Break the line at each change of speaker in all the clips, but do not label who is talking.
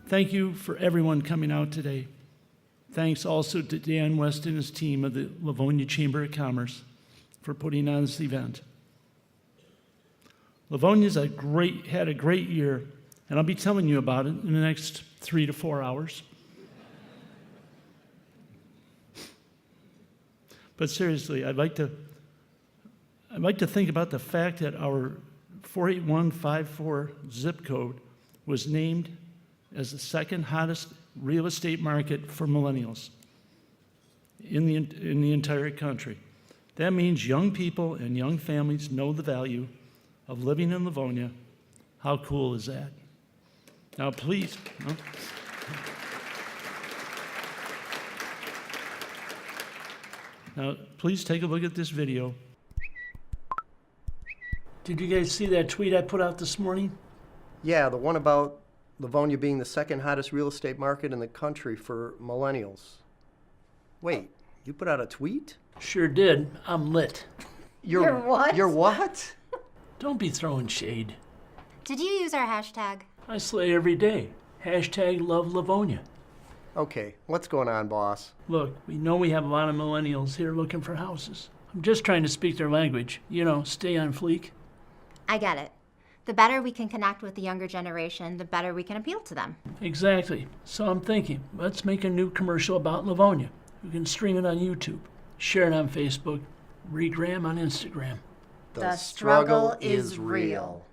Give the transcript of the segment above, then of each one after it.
Thank you for everyone coming out today. Thanks also to Dan West and his team of the Livonia Chamber of Commerce for putting on this event. Livonia's had a great year, and I'll be telling you about it in the next 3 to 4 hours. But seriously, I'd like to think about the fact that our 48154 zip code was named as the second hottest real estate market for millennials in the entire country. That means young people and young families know the value of living in Livonia. How cool is that? Now, please. Now, please take a look at this video. Did you guys see that tweet I put out this morning?
Yeah, the one about Livonia being the second hottest real estate market in the country for millennials. Wait, you put out a tweet?
Sure did. I'm lit.
You're what?
You're what?
Don't be throwing shade.
Did you use our hashtag?
I slay every day. Hashtag love Livonia.
Okay, what's going on, boss?
Look, we know we have a lot of millennials here looking for houses. I'm just trying to speak their language. You know, stay on fleek.
I get it. The better we can connect with the younger generation, the better we can appeal to them.
Exactly. So I'm thinking, let's make a new commercial about Livonia. We can stream it on YouTube, share it on Facebook, regram on Instagram.
The struggle is real.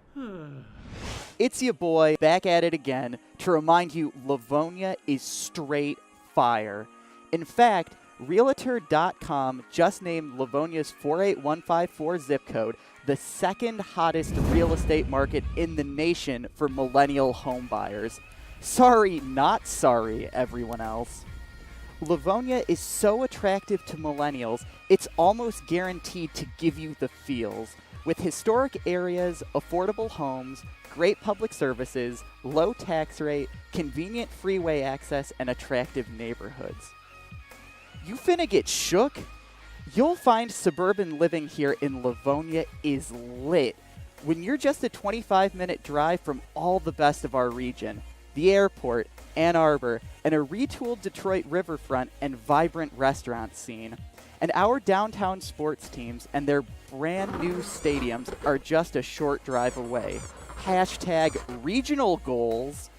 It's your boy, back at it again, to remind you Livonia is straight fire. In fact, Realtor.com just named Livonia's 48154 zip code the second hottest real estate market in the nation for millennial home buyers. Sorry, not sorry, everyone else. Livonia is so attractive to millennials, it's almost guaranteed to give you the feels. With historic areas, affordable homes, great public services, low tax rate, convenient freeway access, and attractive neighborhoods. You finna get shook? You'll find suburban living here in Livonia is lit when you're just a 25-minute drive from all the best of our region, the airport, Ann Arbor, and a retooled Detroit riverfront and vibrant restaurant scene. And our downtown sports teams and their brand new stadiums are just a short drive away. Hashtag regional goals.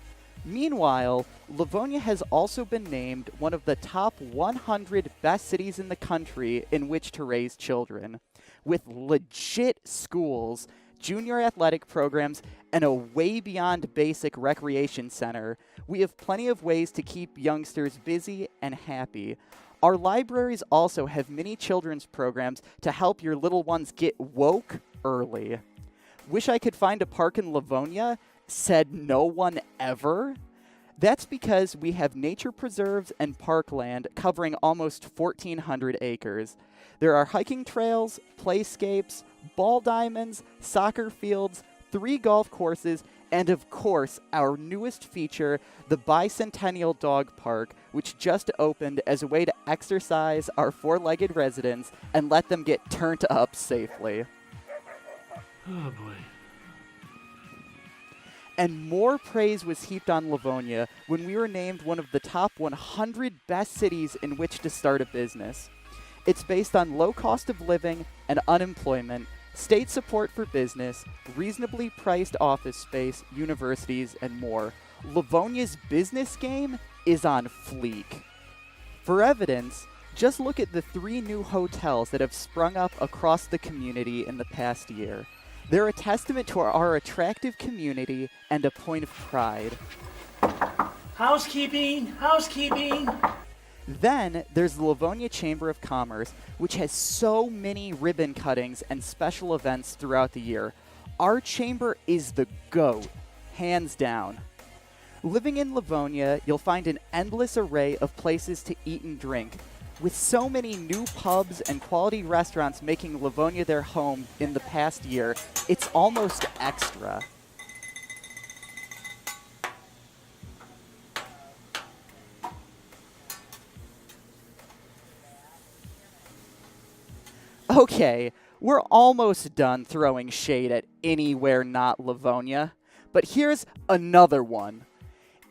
Meanwhile, Livonia has also been named one of the top 100 best cities in the country in which to raise children. With legit schools, junior athletic programs, and a way beyond basic recreation center, we have plenty of ways to keep youngsters busy and happy. Our libraries also have many children's programs to help your little ones get woke early. Wish I could find a park in Livonia? Said no one ever? That's because we have nature preserves and parkland covering almost 1,400 acres. There are hiking trails, playscapes, ball diamonds, soccer fields, 3 golf courses, and of course, our newest feature, the Bicentennial Dog Park, which just opened as a way to exercise our 4-legged residents and let them get turned up safely.
Oh boy.
And more praise was heaped on Livonia when we were named one of the top 100 best cities in which to start a business. It's based on low cost of living and unemployment, state support for business, reasonably priced office space, universities, and more. Livonia's business game is on fleek. For evidence, just look at the 3 new hotels that have sprung up across the community in the past year. They're a testament to our attractive community and a point of pride.
Housekeeping! Housekeeping!
Then there's the Livonia Chamber of Commerce, which has so many ribbon cuttings and special events throughout the year. Our chamber is the GOAT, hands down. Living in Livonia, you'll find an endless array of places to eat and drink. With so many new pubs and quality restaurants making Livonia their home in the past year, it's almost extra. Okay, we're almost done throwing shade at anywhere not Livonia, but here's another one.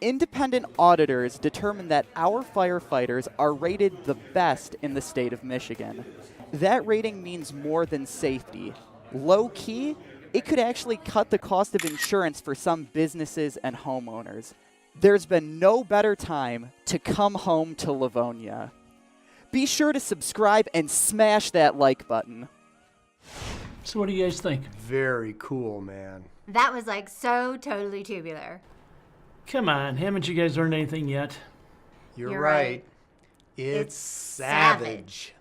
Independent auditors determined that our firefighters are rated the best in the state of Michigan. That rating means more than safety. Low key, it could actually cut the cost of insurance for some businesses and homeowners. There's been no better time to come home to Livonia. Be sure to subscribe and smash that like button.
So what do you guys think?
Very cool, man.
That was like so totally tubular.
Come on, haven't you guys learned anything yet?
You're
right.
right. It's
It's
savage.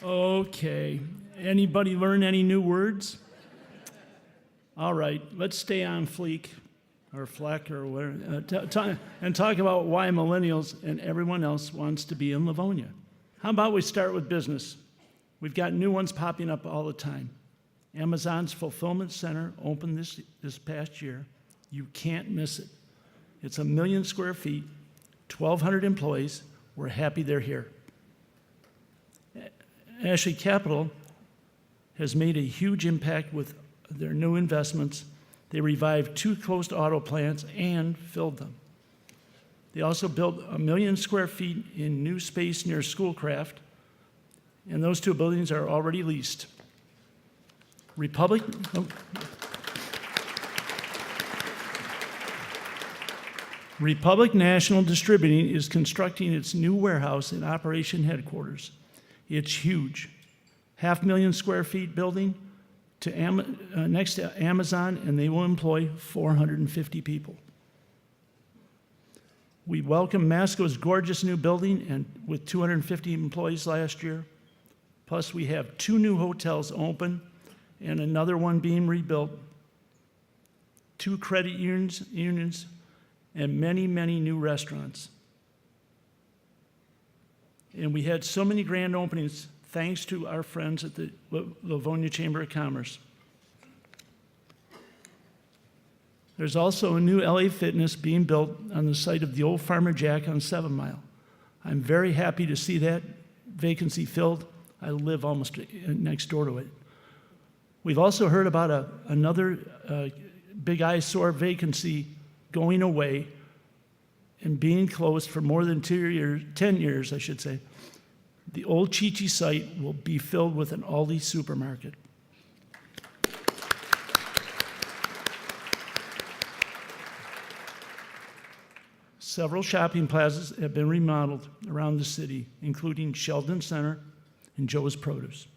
Okay. Anybody learn any new words? All right, let's stay on fleek or fleck or whatever, and talk about why millennials and everyone else wants to be in Livonia. How about we start with business? We've got new ones popping up all the time. Amazon's fulfillment center opened this past year. You can't miss it. It's 1 million square feet, 1,200 employees. We're happy they're here. Ashley Capital has made a huge impact with their new investments. They revived 2 closed auto plants and filled them. They also built 1 million square feet in new space near Schoolcraft, and those 2 buildings are already leased. Republic National Distributing is constructing its new warehouse and operation headquarters. It's huge. 500,000 square feet building next to Amazon, and they will employ 450 people. We welcome Masco's gorgeous new building and with 250 employees last year. Plus, we have 2 new hotels open and another one being rebuilt, 2 credit unions, and many, many new restaurants. And we had so many grand openings thanks to our friends at the Livonia Chamber of Commerce. There's also a new LA Fitness being built on the site of the old Farmer Jack on 7 Mile. I'm very happy to see that vacancy filled. I live almost next door to it. We've also heard about another big eyesore vacancy going away and being closed for more than 10 years, I should say. The old Chi-Chi site will be filled with an Aldi supermarket. Several shopping plazas have been remodeled around the city, including Sheldon Center and Joe's Produce.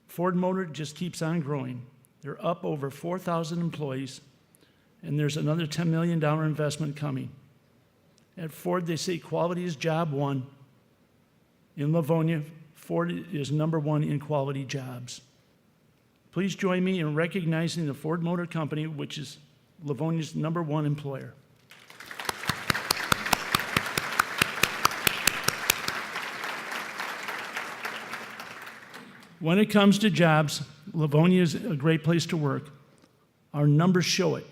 Ford Motor just keeps on growing. They're up over 4,000 employees, and there's another $10 million investment coming. At Ford, they say quality is job one. In Livonia, Ford is #1 in quality jobs. Please join me in recognizing the Ford Motor Company, which is Livonia's #1 employer. When it comes to jobs, Livonia is a great place to work. Our numbers show it.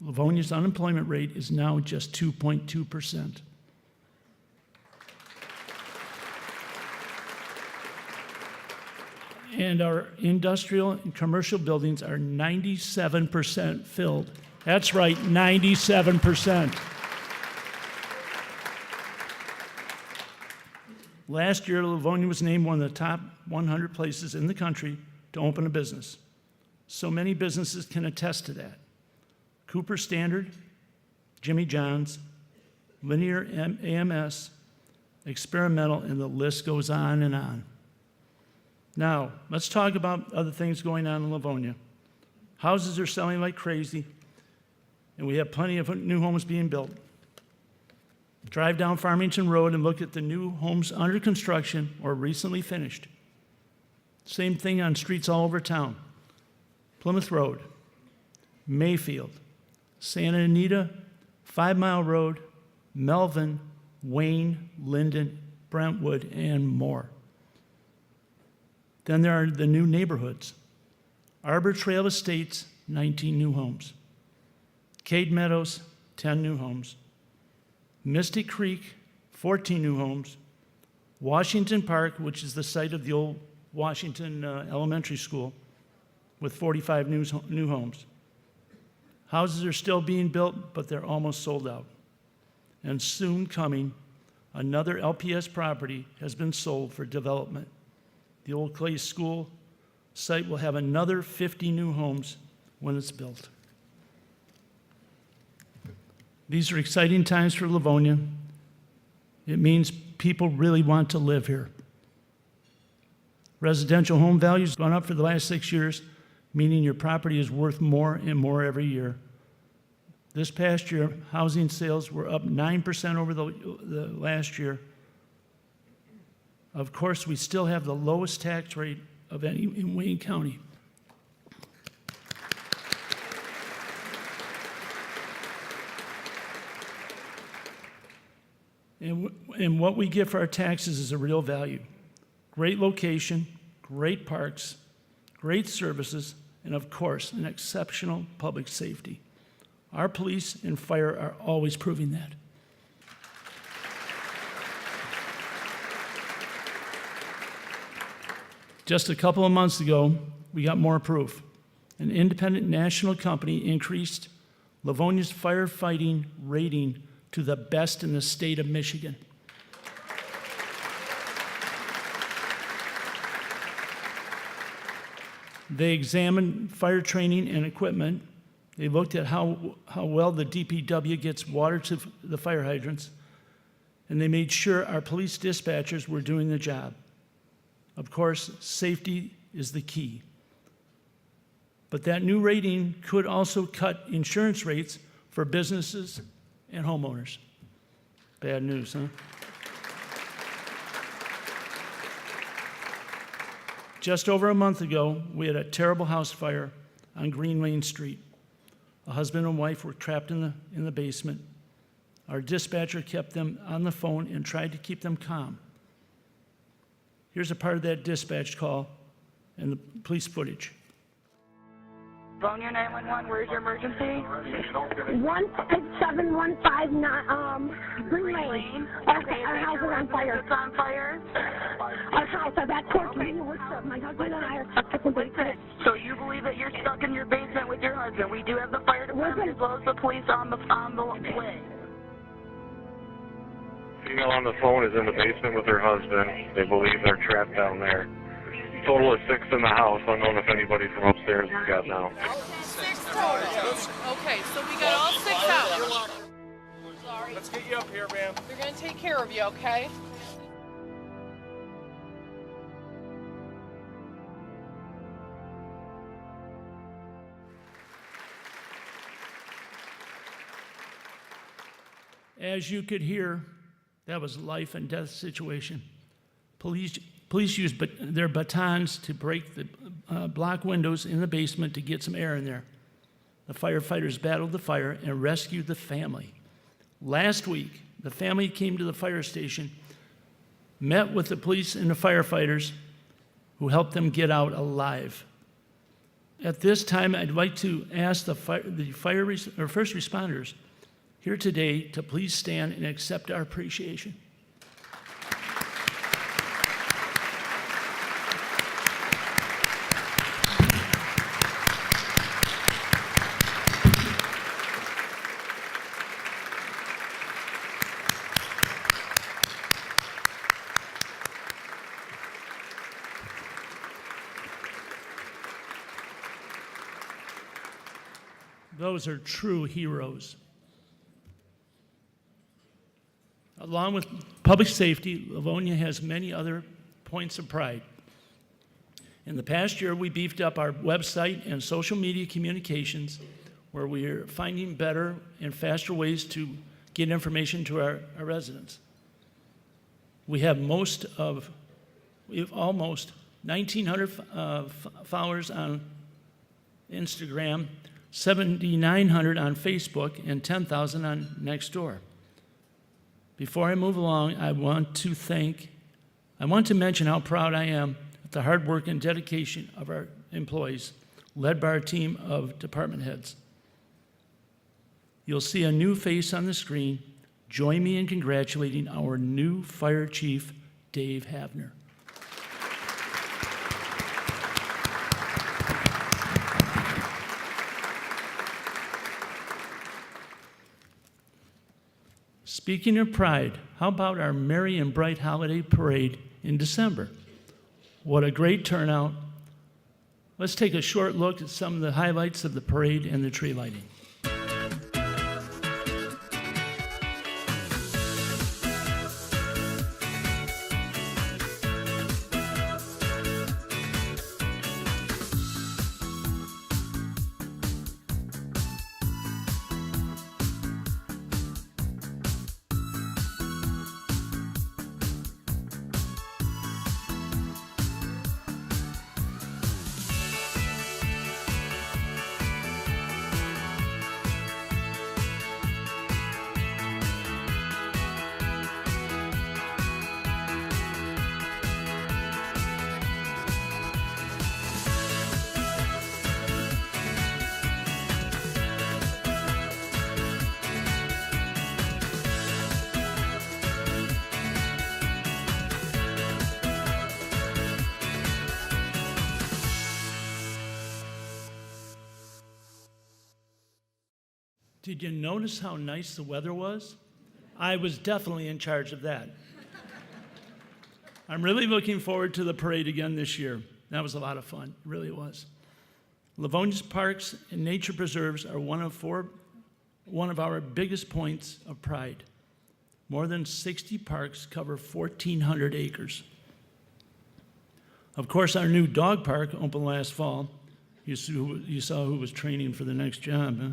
Livonia's unemployment rate is now just 2.2%. And our industrial and commercial buildings are 97% filled. That's right, 97%. Last year, Livonia was named one of the top 100 places in the country to open a business. So many businesses can attest to that. Cooper Standard, Jimmy John's, Linear AMS, Experimental, and the list goes on and on. Now, let's talk about other things going on in Livonia. Houses are selling like crazy, and we have plenty of new homes being built. Drive down Farmington Road and look at the new homes under construction or recently finished. Same thing on streets all over town. Plymouth Road, Mayfield, Santa Anita, 5 Mile Road, Melvin, Wayne, Linden, Brentwood, and more. Then there are the new neighborhoods. Arbor Trail Estates, 19 new homes. Cade Meadows, 10 new homes. Mystic Creek, 14 new homes. Washington Park, which is the site of the old Washington Elementary School, with 45 new homes. Houses are still being built, but they're almost sold out. And soon coming, another LPS property has been sold for development. The old Clay School site will have another 50 new homes when it's built. These are exciting times for Livonia. It means people really want to live here. Residential home values have gone up for the last 6 years, meaning your property is worth more and more every year. This past year, housing sales were up 9% over the last year. Of course, we still have the lowest tax rate of any in Wayne County. And what we get for our taxes is a real value. Great location, great parks, great services, and of course, an exceptional public safety. Our police and fire are always proving that. Just a couple of months ago, we got more proof. An independent national company increased Livonia's firefighting rating to the best in the state of Michigan. They examined fire training and equipment. They looked at how well the DPW gets water to the fire hydrants, and they made sure our police dispatchers were doing the job. Of course, safety is the key. But that new rating could also cut insurance rates for businesses and homeowners. Bad news, huh? Just over a month ago, we had a terrible house fire on Green Lane Street. A husband and wife were trapped in the basement. Our dispatcher kept them on the phone and tried to keep them calm. Here's a part of that dispatch call and the police footage.
Livonia 911, where's your emergency?
16715 Green Lane.
Okay,
Our house is on fire.
It's on fire?
Our house, our back porch, my husband and I are stuck in the basement.
So you believe that you're stuck in your basement with your husband? We do have the fire department as well as the police on the way.
Female on the phone is in the basement with her husband. They believe they're trapped down there. Total of 6 in the house, unknown if anybody from upstairs has got now.
6 total. Okay, so we got all 6 out. Sorry.
Let's get you up here, ma'am.
We're going to take care of you, okay?
As you could hear, that was a life and death situation. Police used their batons to break the block windows in the basement to get some air in there. The firefighters battled the fire and rescued the family. Last week, the family came to the fire station, met with the police and the firefighters, who helped them get out alive. At this time, I'd like to ask the first responders here today to please stand and accept our appreciation. Those are true heroes. Along with public safety, Livonia has many other points of pride. In the past year, we beefed up our website and social media communications, where we are finding better and faster ways to get information to our residents. We have almost 1,900 followers on Instagram, 7,900 on Facebook, and 10,000 on Nextdoor. Before I move along, I want to mention how proud I am of the hard work and dedication of our employees, led by our team of department heads. You'll see a new face on the screen. Join me in congratulating our new fire chief, Dave Havner. Speaking of pride, how about our merry and bright holiday parade in December? What a great turnout. Let's take a short look at some of the highlights of the parade and the tree lighting. Did you notice how nice the weather was? I was definitely in charge of that. I'm really looking forward to the parade again this year. That was a lot of fun, it really was. Livonia's parks and nature preserves are one of our biggest points of pride. More than 60 parks cover 1,400 acres. Of course, our new dog park opened last fall. You saw who was training for the next job, huh?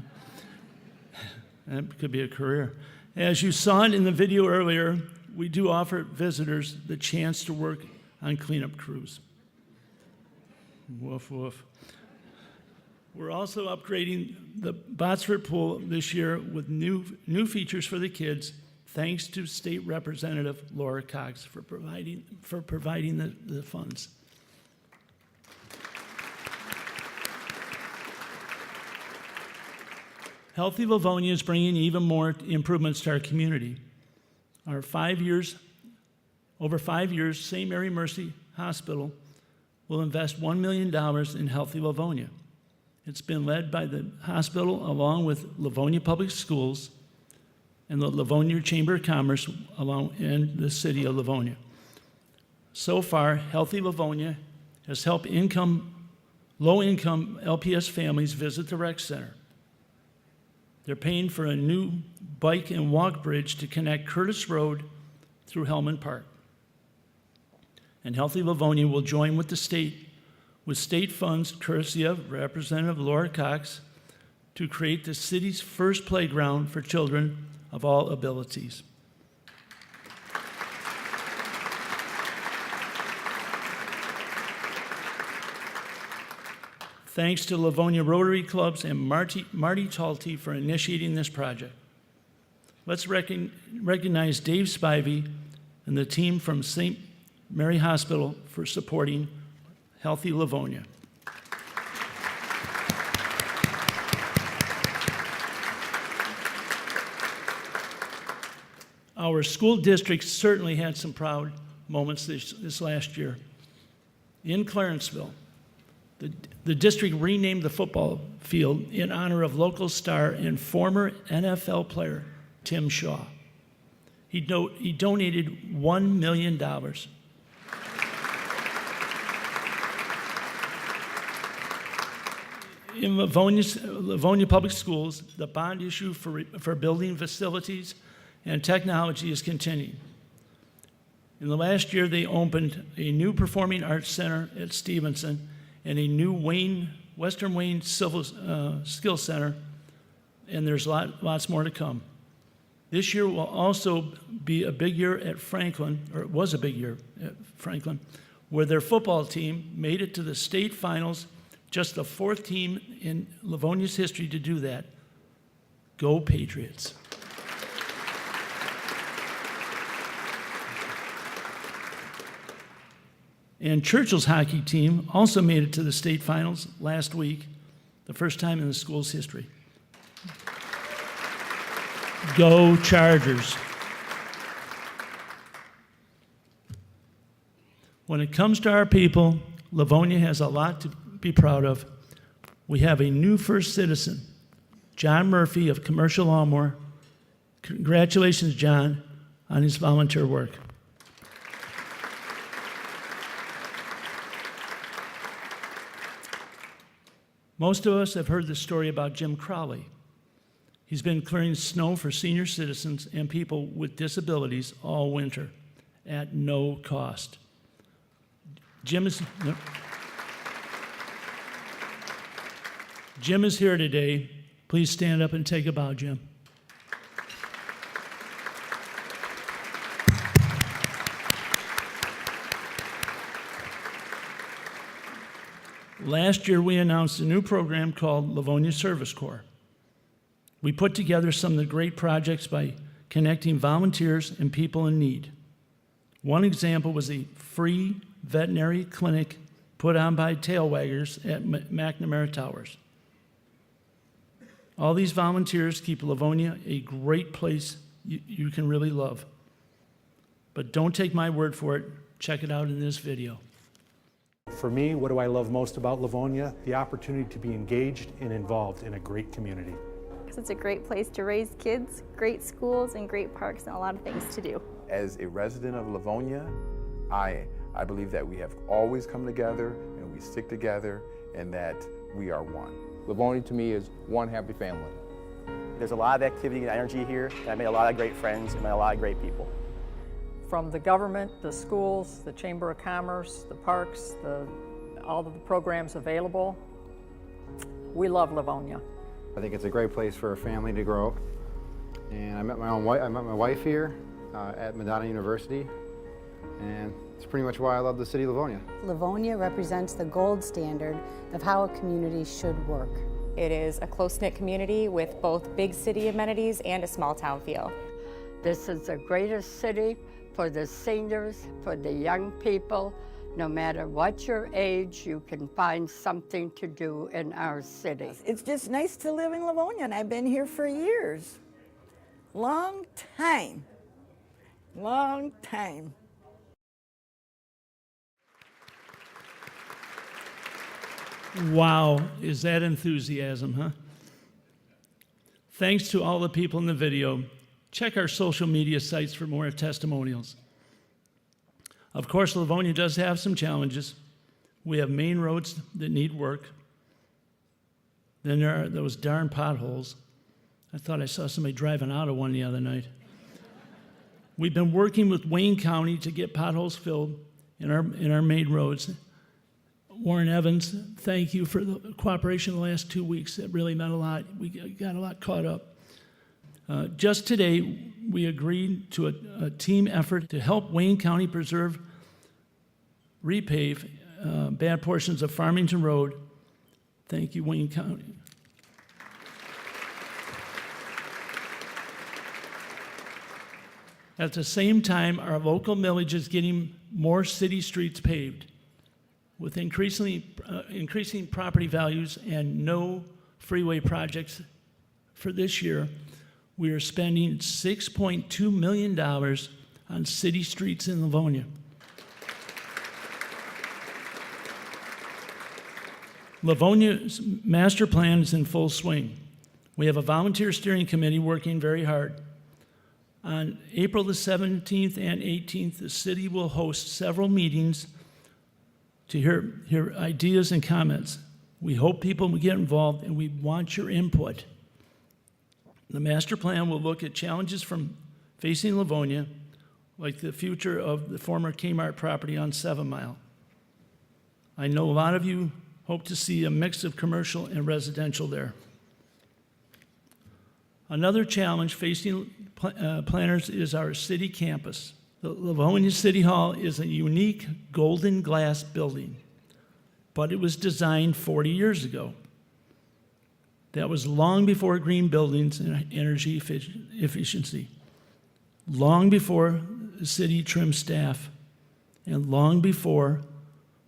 That could be a career. As you saw it in the video earlier, we do offer visitors the chance to work on cleanup crews. Woof, woof. We're also upgrading the Botsford pool this year with new features for the kids, thanks to State Representative Laura Cox for providing the funds. Healthy Livonia is bringing even more improvements to our community. Over 5 years, St. Mary Mercy Hospital will invest $1 million in Healthy Livonia. It's been led by the hospital along with Livonia Public Schools and the Livonia Chamber of Commerce and the city of Livonia. So far, Healthy Livonia has helped low-income LPS families visit the rec center. They're paying for a new bike and walk bridge to connect Curtis Road through Hellman Park. And Healthy Livonia will join with the state, with state funds courtesy of Representative Laura Cox, to create the city's first playground for children of all abilities. Thanks to Livonia Rotary Clubs and Marty Talty for initiating this project. Let's recognize Dave Spivey and the team from St. Mary Hospital for supporting Healthy Livonia. Our school district certainly had some proud moments this last year. In Clarenceville, the district renamed the football field in honor of local star and former NFL player Tim Shaw. He donated $1 million. In Livonia Public Schools, the bond issue for building facilities and technology is continuing. In the last year, they opened a new Performing Arts Center at Stevenson and a new Western Wayne Civil Skills Center, and there's lots more to come. This year will also be a big year at Franklin, or it was a big year at Franklin, where their football team made it to the state finals, just the fourth team in Livonia's history to do that. Go Patriots. And Churchill's hockey team also made it to the state finals last week, the first time in the school's history. Go Chargers. When it comes to our people, Livonia has a lot to be proud of. We have a new first citizen, John Murphy of Commercial Lawnmower. Congratulations, John, on his volunteer work. Most of us have heard the story about Jim Crowley. He's been clearing snow for senior citizens and people with disabilities all winter at no cost. Jim is here today. Please stand up and take a bow, Jim. Last year, we announced a new program called Livonia Service Corps. We put together some of the great projects by connecting volunteers and people in need. One example was a free veterinary clinic put on by tail waggers at McNamara Towers. All these volunteers keep Livonia a great place you can really love. But don't take my word for it. Check it out in this video.
For me, what do I love most about Livonia? The opportunity to be engaged and involved in a great community.
It's a great place to raise kids, great schools, and great parks, and a lot of things to do.
As a resident of Livonia, I believe that we have always come together and we stick together and that we are one.
Livonia to me is one happy family.
There's a lot of activity and energy here, and I made a lot of great friends and met a lot of great people.
From the government, the schools, the Chamber of Commerce, the parks, all of the programs available, we love Livonia.
I think it's a great place for a family to grow. And I met my wife here at Madonna University, and it's pretty much why I love the city of Livonia.
Livonia represents the gold standard of how a community should work.
It is a close-knit community with both big city amenities and a small town feel.
This is the greatest city for the seniors, for the young people. No matter what your age, you can find something to do in our city.
It's just nice to live in Livonia, and I've been here for years. Long time. Long time.
Wow, is that enthusiasm, huh? Thanks to all the people in the video. Check our social media sites for more testimonials. Of course, Livonia does have some challenges. We have main roads that need work. Then there are those darn potholes. I thought I saw somebody driving out of one the other night. We've been working with Wayne County to get potholes filled in our main roads. Warren Evans, thank you for the cooperation the last 2 weeks. It really meant a lot. We got a lot caught up. Just today, we agreed to a team effort to help Wayne County preserve, repave bad portions of Farmington Road. Thank you, Wayne County. At the same time, our local millage is getting more city streets paved. With increasing property values and no freeway projects for this year, we are spending $6.2 million on city streets in Livonia. Livonia's master plan is in full swing. We have a volunteer steering committee working very hard. On April the 17th and 18th, the city will host several meetings to hear ideas and comments. We hope people will get involved, and we want your input. The master plan will look at challenges from facing Livonia, like the future of the former Kmart property on 7 Mile. I know a lot of you hope to see a mix of commercial and residential there. Another challenge facing planners is our city campus. The Livonia City Hall is a unique golden glass building, but it was designed 40 years ago. That was long before green buildings and energy efficiency, long before the city trimmed staff, and long before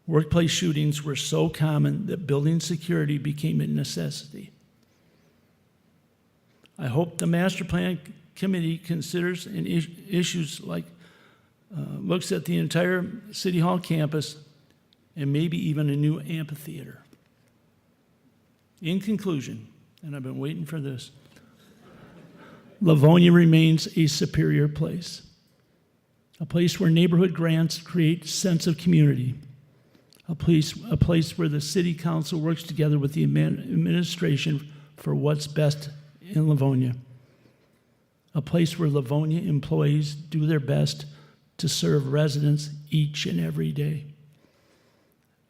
workplace shootings were so common that building security became a necessity. I hope the master plan committee considers issues like looks at the entire City Hall campus and maybe even a new amphitheater. In conclusion, and I've been waiting for this, Livonia remains a superior place, a place where neighborhood grants create sense of community, a place where the city council works together with the administration for what's best in Livonia, a place where Livonia employees do their best to serve residents each and every day,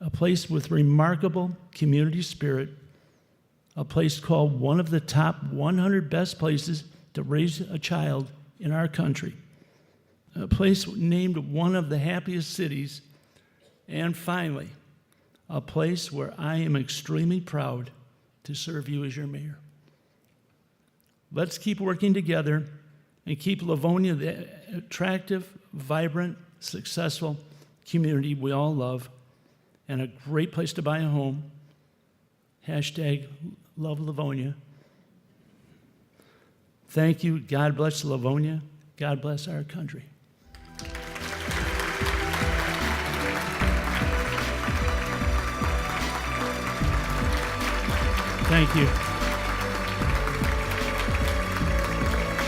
a place with remarkable community spirit, a place called one of the top 100 best places to raise a child in our country, a place named one of the happiest cities, and finally, a place where I am extremely proud to serve you as your mayor. Let's keep working together and keep Livonia the attractive, vibrant, successful community we all love and a great place to buy a home. Hashtag love Livonia. Thank you. God bless Livonia. God bless our country. Thank you.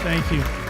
Thank you.